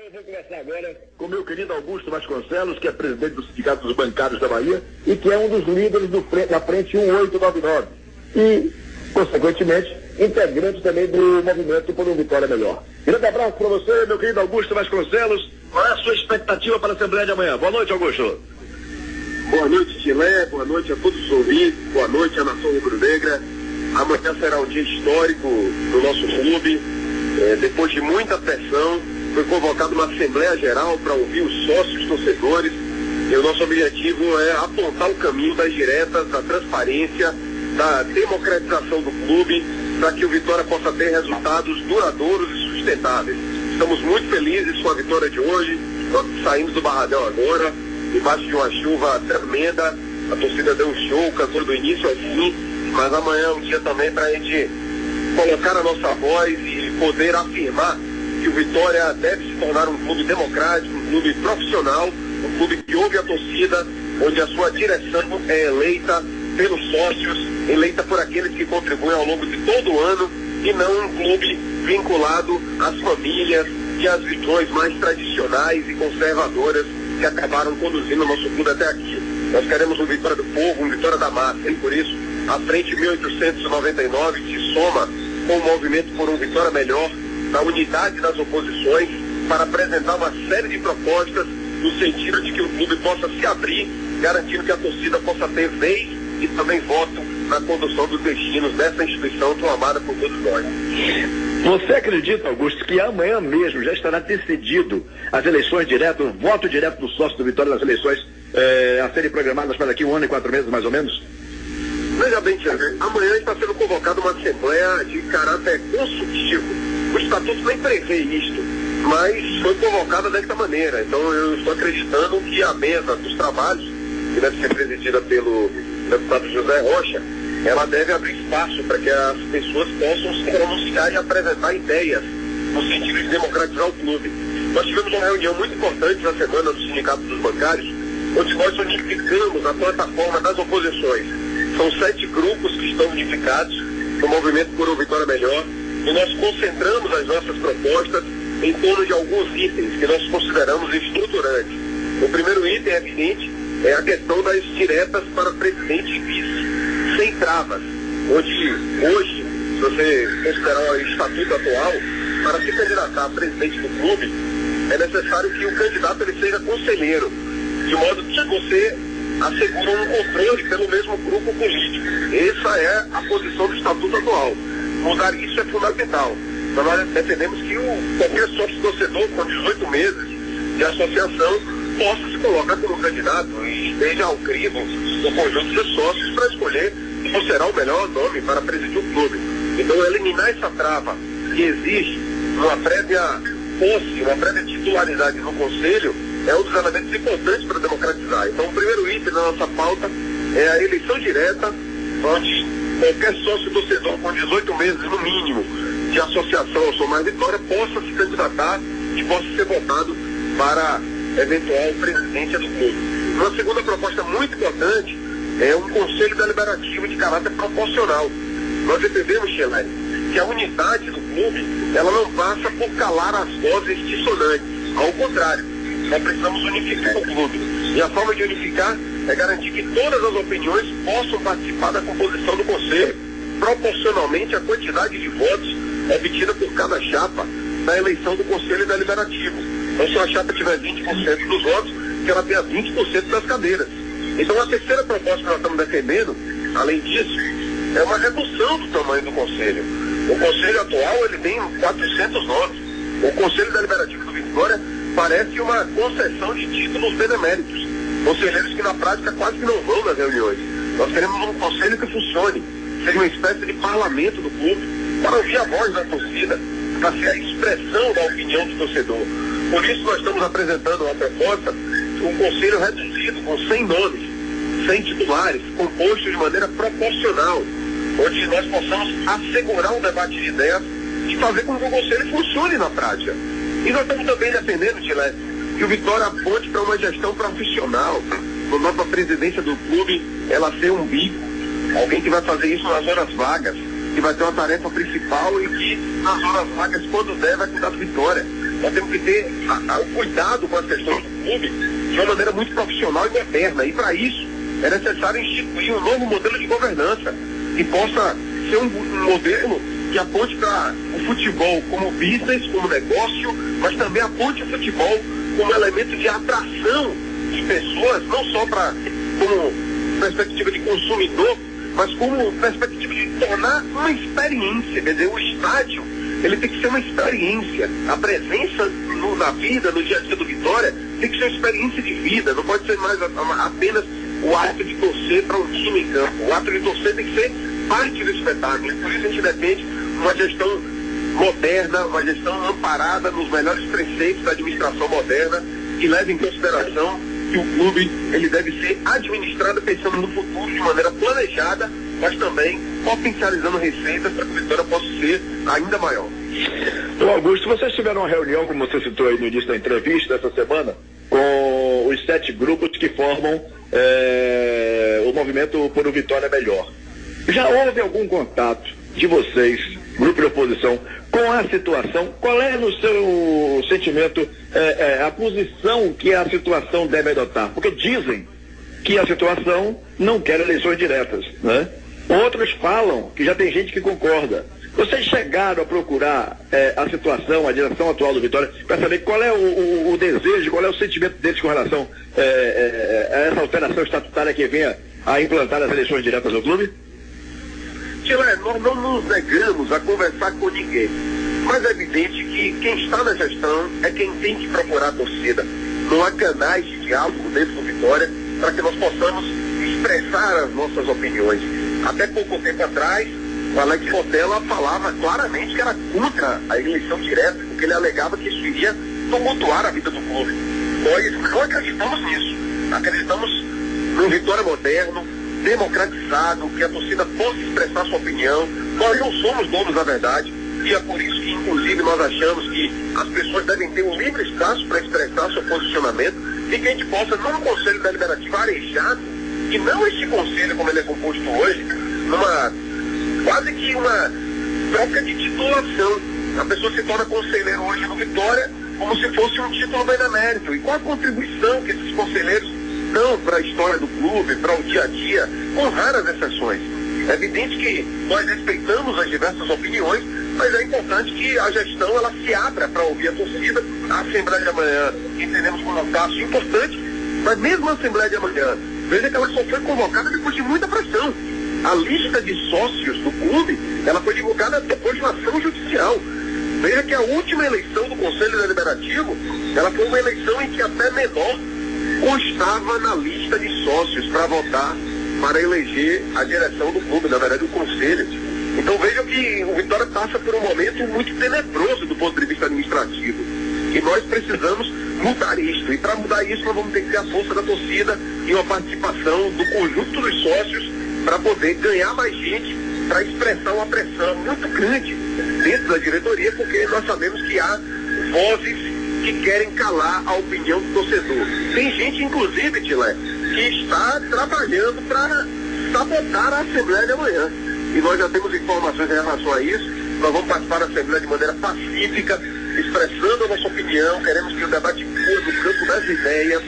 Eu vou conversar agora com o meu querido Augusto Vasconcelos, que é presidente do Sindicato dos Bancários da Bahia e que é um dos líderes da Frente 1899 e, consequentemente, integrante também do movimento por uma Vitória Melhor. Grande abraço para você, meu querido Augusto Vasconcelos. Qual é a sua expectativa para a Assembleia de amanhã? Boa noite, Augusto. Boa noite, Chilé. Boa noite a todos os ouvintes. Boa noite à nação rubro-negra. Amanhã será um dia histórico do nosso clube. Depois de muita pressão, foi convocada uma Assembleia Geral para ouvir os sócios torcedores. E o nosso objetivo é apontar o caminho das diretas, da transparência, da democratização do clube, para que o Vitória possa ter resultados duradouros e sustentáveis. Estamos muito felizes com a vitória de hoje. Nós saímos do Barradão agora, debaixo de uma chuva tremenda. A torcida deu um show, cantou do início ao fim, mas amanhã é um dia também para a gente colocar a nossa voz e poder afirmar que o Vitória deve se tornar um clube democrático, um clube profissional, um clube que ouve a torcida, onde a sua direção é eleita pelos sócios, eleita por aqueles que contribuem ao longo de todo o ano, e não um clube vinculado às famílias e às visões mais tradicionais e conservadoras que acabaram conduzindo o nosso clube até aqui. Nós queremos um Vitória do povo, um Vitória da massa, e por isso a Frente 1899 se soma com o movimento por um Vitória melhor, na unidade das oposições, para apresentar uma série de propostas no sentido de que o clube possa se abrir, garantindo que a torcida possa ter vez e também voto na condução dos destinos dessa instituição tão amada por todos nós. Você acredita, Augusto, que amanhã mesmo já estará decidido as eleições diretas, o voto direto do sócio do Vitória nas eleições a serem programadas para daqui 1 ano e 4 meses, mais ou menos? Veja bem, Tiago, amanhã está sendo convocada uma assembleia de caráter consultivo. O estatuto nem prevê isto, mas foi convocada desta maneira. Então eu estou acreditando que a mesa dos trabalhos, que deve ser presidida pelo deputado José Rocha, ela deve abrir espaço para que as pessoas possam se pronunciar e apresentar ideias no sentido de democratizar o clube. Nós tivemos uma reunião muito importante na semana do Sindicato dos Bancários, onde nós unificamos a plataforma das oposições. São 7 grupos que estão unificados no movimento por uma Vitória Melhor, e nós concentramos as nossas propostas em torno de alguns itens que nós consideramos estruturantes. O primeiro item, é evidente, é a questão das diretas para presidente e vice, sem travas, onde hoje, se você considerar o estatuto atual, para se candidatar a presidente do clube, é necessário que o candidato ele seja conselheiro, de modo que você assegura um controle pelo mesmo grupo político. Essa é a posição do estatuto atual. Mudar isso é fundamental. Então nós defendemos que qualquer sócio torcedor com 18 meses de associação possa se colocar como candidato e esteja ao crivo do conjunto de sócios para escolher qual será o melhor nome para presidir o clube. Então eliminar essa trava que existe, uma prévia posse, uma prévia titularidade no conselho, é um dos elementos importantes para democratizar. Então o primeiro item da nossa pauta é a eleição direta, onde qualquer sócio torcedor com 18 meses no mínimo de associação ao Somar Vitória possa se candidatar e possa ser votado para eventual presidência do clube. Uma segunda proposta muito importante é um conselho deliberativo de caráter proporcional. Nós entendemos, Xelé, que a unidade do clube ela não passa por calar as vozes dissonantes. Ao contrário, nós precisamos unificar o clube. E a forma de unificar é garantir que todas as opiniões possam participar da composição do conselho, proporcionalmente à quantidade de votos obtida por cada chapa na eleição do conselho deliberativo. Então, se a chapa tiver 20% dos votos, que ela tenha 20% das cadeiras. Então, a terceira proposta que nós estamos defendendo, além disso, é uma redução do tamanho do conselho. O conselho atual ele tem 400 votos. O conselho deliberativo do Vitória parece uma concessão de títulos beneméritos. Conselheiros que na prática quase que não vão nas reuniões. Nós queremos um conselho que funcione, seja uma espécie de parlamento do clube, para ouvir a voz da torcida, para ser a expressão da opinião do torcedor. Por isso nós estamos apresentando uma proposta, um conselho reduzido com 100 nomes, 100 titulares, composto de maneira proporcional, onde nós possamos assegurar um debate de ideias e fazer com que o conselho funcione na prática. E nós estamos também defendendo, Tilé, que o Vitória aponte para uma gestão profissional, no nome da presidência do clube, ela ser um bico, alguém que vai fazer isso nas horas vagas, que vai ter uma tarefa principal e que nas horas vagas, quando der, vai cuidar do Vitória. nós temos que ter o cuidado com as questões do clube de uma maneira muito profissional e moderna. E para isso é necessário instituir um novo modelo de governança que possa ser um modelo que aponte para o futebol como business, como negócio, mas também aponte o futebol como elemento de atração de pessoas, não só como perspectiva de consumidor, mas como perspectiva de tornar uma experiência. Quer dizer, o estádio, ele tem que ser uma experiência. A presença na vida, no dia a dia do Vitória, tem que ser uma experiência de vida, não pode ser mais apenas o ato de torcer para um time em campo. O ato de torcer tem que ser parte do espetáculo. E por isso a gente defende uma gestão moderna, uma gestão amparada nos melhores preceitos da administração moderna, que leva em consideração que o clube ele deve ser administrado pensando no futuro de maneira planejada, mas também potencializando receitas para que a Vitória possa ser ainda maior. Ô Augusto, vocês tiveram uma reunião, como você citou aí no início da entrevista, essa semana, com os 7 grupos que formam o movimento por um Vitória Melhor. Já houve algum contato de vocês, grupo de oposição, com a situação? Qual é, no seu sentimento, a posição que a situação deve adotar? Porque dizem que a situação não quer eleições diretas, né? Outros falam que já tem gente que concorda. Vocês chegaram a procurar a situação, a direção atual do Vitória, para saber qual é o desejo, qual é o sentimento deles com relação a essa alteração estatutária que venha a implantar as eleições diretas no clube? Nós não nos negamos a conversar com ninguém, mas é evidente que quem está na gestão é quem tem que procurar a torcida. Não há canais de diálogo dentro do Vitória para que nós possamos expressar as nossas opiniões. Até pouco tempo atrás, o Alex Portela falava claramente que era contra a eleição direta, porque ele alegava que isso iria tumultuar a vida do clube. Nós não acreditamos nisso. Acreditamos num Vitória moderno, democratizado, que a torcida possa expressar sua opinião. Nós não somos donos da verdade, e é por isso que, inclusive, nós achamos que as pessoas devem ter um livre espaço para expressar seu posicionamento e que a gente possa, num conselho deliberativo arejado, e não este conselho como ele é composto hoje, quase que uma troca de titulação. A pessoa se torna conselheiro hoje no Vitória como se fosse um título benemérito. E qual a contribuição que esses conselheiros dão para a história do clube, para o dia a dia, com raras exceções? É evidente que nós respeitamos as diversas opiniões, mas é importante que a gestão ela se abra para ouvir a torcida. A Assembleia de amanhã entendemos como um passo importante, mas mesmo a Assembleia de amanhã, veja que ela só foi convocada depois de muita pressão. A lista de sócios do clube, ela foi divulgada depois de uma ação judicial. Veja que a última eleição do Conselho Deliberativo, ela foi uma eleição em que até menor constava na lista de sócios para votar, para eleger a direção do clube, na verdade o conselho. Então vejam que o Vitória passa por um momento muito tenebroso do ponto de vista administrativo. E nós precisamos mudar isso. E para mudar isso nós vamos ter que ter a força da torcida e uma participação do conjunto dos sócios para poder ganhar mais gente, para expressar uma pressão muito grande dentro da diretoria, porque nós sabemos que há vozes que querem calar a opinião do torcedor. Tem gente, inclusive, Tilé, que está trabalhando para sabotar a Assembleia de amanhã. E nós já temos informações em relação a isso. Nós vamos participar da Assembleia de maneira pacífica, expressando a nossa opinião. Queremos que o debate flua no campo das ideias,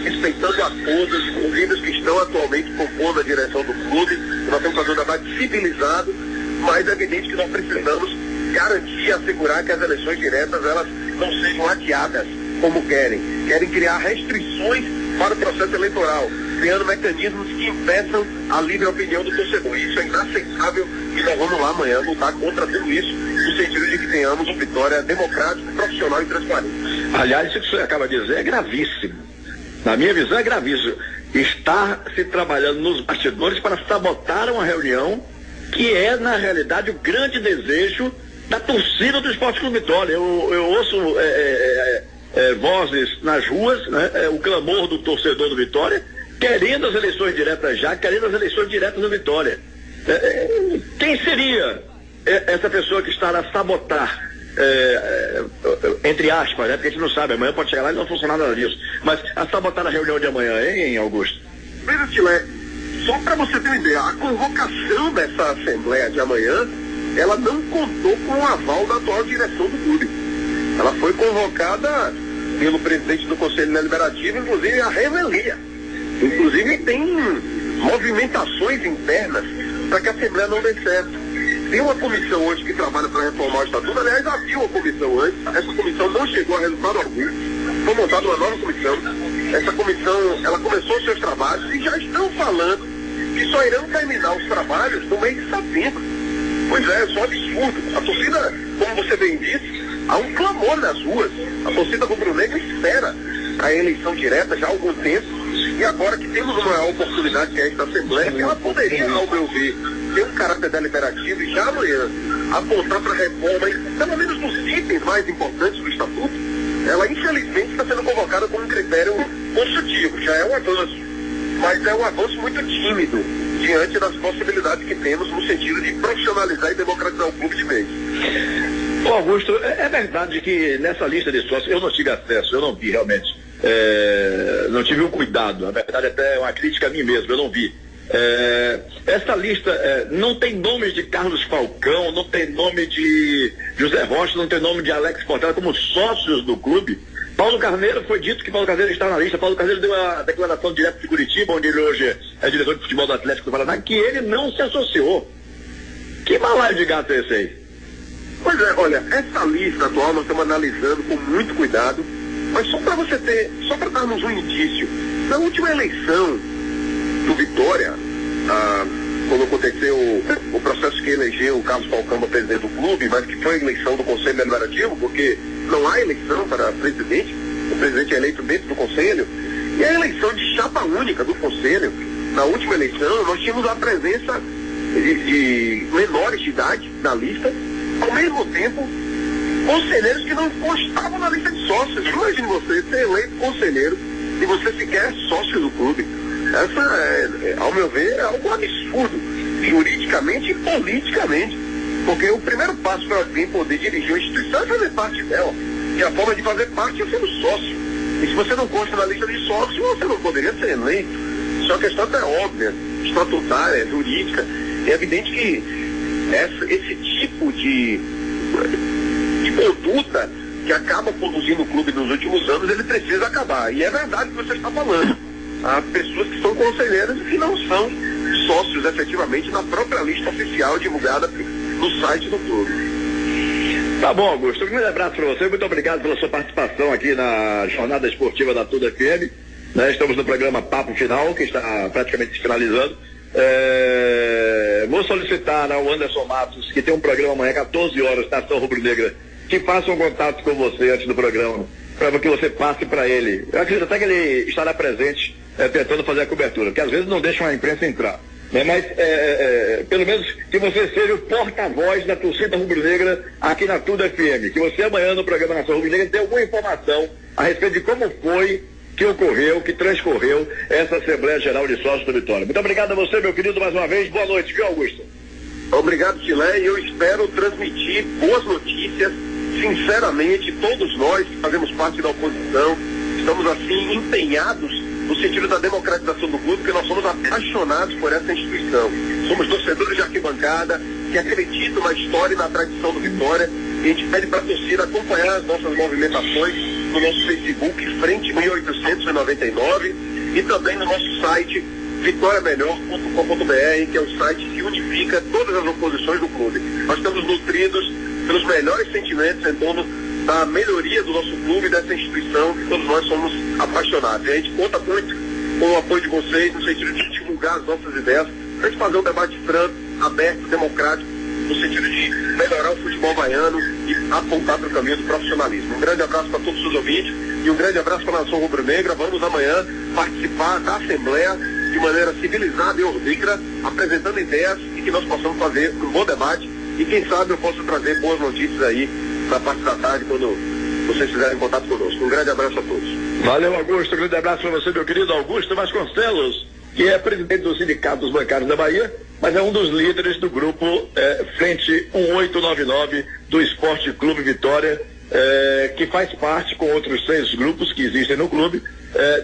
respeitando a todos, inclusive os que estão atualmente compondo a direção do clube. Nós temos que fazer um debate civilizado, mas é evidente que nós precisamos garantir, assegurar que as eleições diretas elas não sejam adiadas como querem. Querem criar restrições para o processo eleitoral, criando mecanismos que impeçam a livre opinião do torcedor. Isso é inaceitável e nós vamos lá amanhã lutar contra tudo isso, no sentido de que tenhamos uma vitória democrática, profissional e transparente. Aliás, isso que você acaba de dizer é gravíssimo. Na minha visão é gravíssimo. Está se trabalhando nos bastidores para sabotar uma reunião que é, na realidade, o grande desejo da torcida do Esporte Clube Vitória. Eu ouço vozes nas ruas, né, o clamor do torcedor do Vitória, querendo as eleições diretas já, querendo as eleições diretas do Vitória. Quem seria essa pessoa que estará a sabotar, entre aspas, né, porque a gente não sabe, amanhã pode chegar lá e não funcionar nada disso, mas a sabotar a reunião de amanhã, hein, Augusto? Veja, Tilé, só para você ter uma ideia, a convocação dessa Assembleia de amanhã, ela não contou com o aval da atual direção do clube. Ela foi convocada pelo presidente do Conselho Deliberativo, inclusive a revelia. Inclusive tem movimentações internas para que a Assembleia não dê certo. Tem uma comissão hoje que trabalha para reformar o Estatuto, aliás, havia uma comissão antes, essa comissão não chegou a resultado algum, foi montada uma nova comissão, essa comissão, ela começou os seus trabalhos e já estão falando que só irão terminar os trabalhos no mês de setembro. Pois é só absurdo. A torcida, como você bem disse, há um clamor nas ruas. A torcida rubro-negra espera a eleição direta já há algum tempo, e agora que temos uma oportunidade que é esta Assembleia, que ela poderia, ao meu ver, ter um caráter deliberativo e já amanhã apontar para a reforma, pelo menos nos itens mais importantes do Estatuto, ela infelizmente está sendo convocada como um critério consultivo, já é um avanço, mas é um avanço muito tímido diante das possibilidades que temos no sentido de profissionalizar e democratizar o clube de vez. Ô Augusto, é verdade que nessa lista de sócios, eu não tive acesso, eu não vi realmente, não tive o cuidado, na verdade até é uma crítica a mim mesmo, eu não vi. Essa lista não tem nome de Carlos Falcão, não tem nome de José Rocha, não tem nome de Alex Portela como sócios do clube. Paulo Carneiro, foi dito que Paulo Carneiro está na lista. Paulo Carneiro deu uma declaração direto de Curitiba, onde ele hoje é diretor de futebol do Atlético do Paraná, que ele não se associou. Que balaio de gato é esse aí? Pois é, olha, essa lista atual nós estamos analisando com muito cuidado, mas só para darmos um indício, na última eleição do Vitória, quando aconteceu o processo que elegeu o Carlos Falcão para presidente do clube, mas que foi a eleição do Conselho Deliberativo, porque não há eleição para presidente, o presidente é eleito dentro do Conselho, e a eleição de chapa única do Conselho, na última eleição, nós tínhamos a presença de menores de idade na lista, ao mesmo tempo, conselheiros que não constavam na lista de sócios. Imagine você ser eleito conselheiro e você sequer é sócio do clube. Essa, ao meu ver, é algo absurdo, juridicamente e politicamente. Porque o primeiro passo para alguém poder dirigir uma instituição é fazer parte dela. E a forma de fazer parte é sendo sócio. E se você não consta na lista de sócios, você não poderia ser eleito. Isso é uma questão até óbvia, estatutária, jurídica. É evidente que esse tipo de conduta que acaba conduzindo o clube nos últimos anos, ele precisa acabar. E é verdade o que você está falando. Há pessoas que são conselheiras e que não são sócios efetivamente na própria lista oficial divulgada no site do clube. Tá bom, Augusto. Um grande abraço para você. Muito obrigado pela sua participação aqui na jornada esportiva da Tudo FM. Estamos no programa Papo Final, que está praticamente finalizando. Vou solicitar ao Anderson Matos, que tem um programa amanhã, 14 horas, Nação Rubro-Negra, que faça um contato com você antes do programa, para que você passe para ele. Eu acredito até que ele estará presente tentando fazer a cobertura, porque às vezes não deixam a imprensa entrar. Mas pelo menos que você seja o porta-voz da torcida rubro-negra aqui na Tudo FM, que você amanhã no programa Nação Rubro-Negra dê alguma informação a respeito de como foi que ocorreu, que transcorreu essa Assembleia Geral de Sócios do Vitória. Muito obrigado a você, meu querido, mais uma vez. Boa noite, viu, Augusto? Obrigado, Tilé, e eu espero transmitir boas notícias. Sinceramente, todos nós que fazemos parte da oposição, estamos assim empenhados no sentido da democratização do clube, porque nós somos apaixonados por essa instituição. Somos torcedores de arquibancada, que acreditam na história e na tradição do Vitória, e a gente pede para a torcida acompanhar as nossas movimentações no nosso Facebook, Frente 1899, e também no nosso site vitoriamelhor.com.br, que é o site que unifica todas as oposições do clube. Nós estamos nutridos pelos melhores sentimentos em torno da melhoria do nosso clube e dessa instituição, que todos nós somos apaixonados. E a gente conta muito com o apoio de vocês no sentido de divulgar as nossas ideias, para a gente fazer um debate franco, aberto, democrático, no sentido de melhorar o futebol baiano e apontar para o caminho do profissionalismo. Um grande abraço para todos os ouvintes e um grande abraço para a Nação Rubro-Negra. Vamos amanhã participar da Assembleia de maneira civilizada e ordeira, apresentando ideias e que nós possamos fazer um bom debate. E quem sabe eu posso trazer boas notícias aí na parte da tarde, quando vocês fizerem contato conosco. Um grande abraço a todos. Valeu, Augusto. Um grande abraço para você, meu querido Augusto Vasconcelos, que é presidente do Sindicato dos Bancários da Bahia, mas é um dos líderes do grupo Frente 1899 do Esporte Clube Vitória, que faz parte, com outros 6 grupos que existem no clube,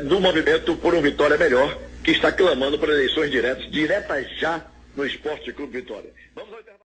do movimento por um Vitória Melhor, que está clamando por eleições diretas já no Esporte Clube Vitória. Vamos ao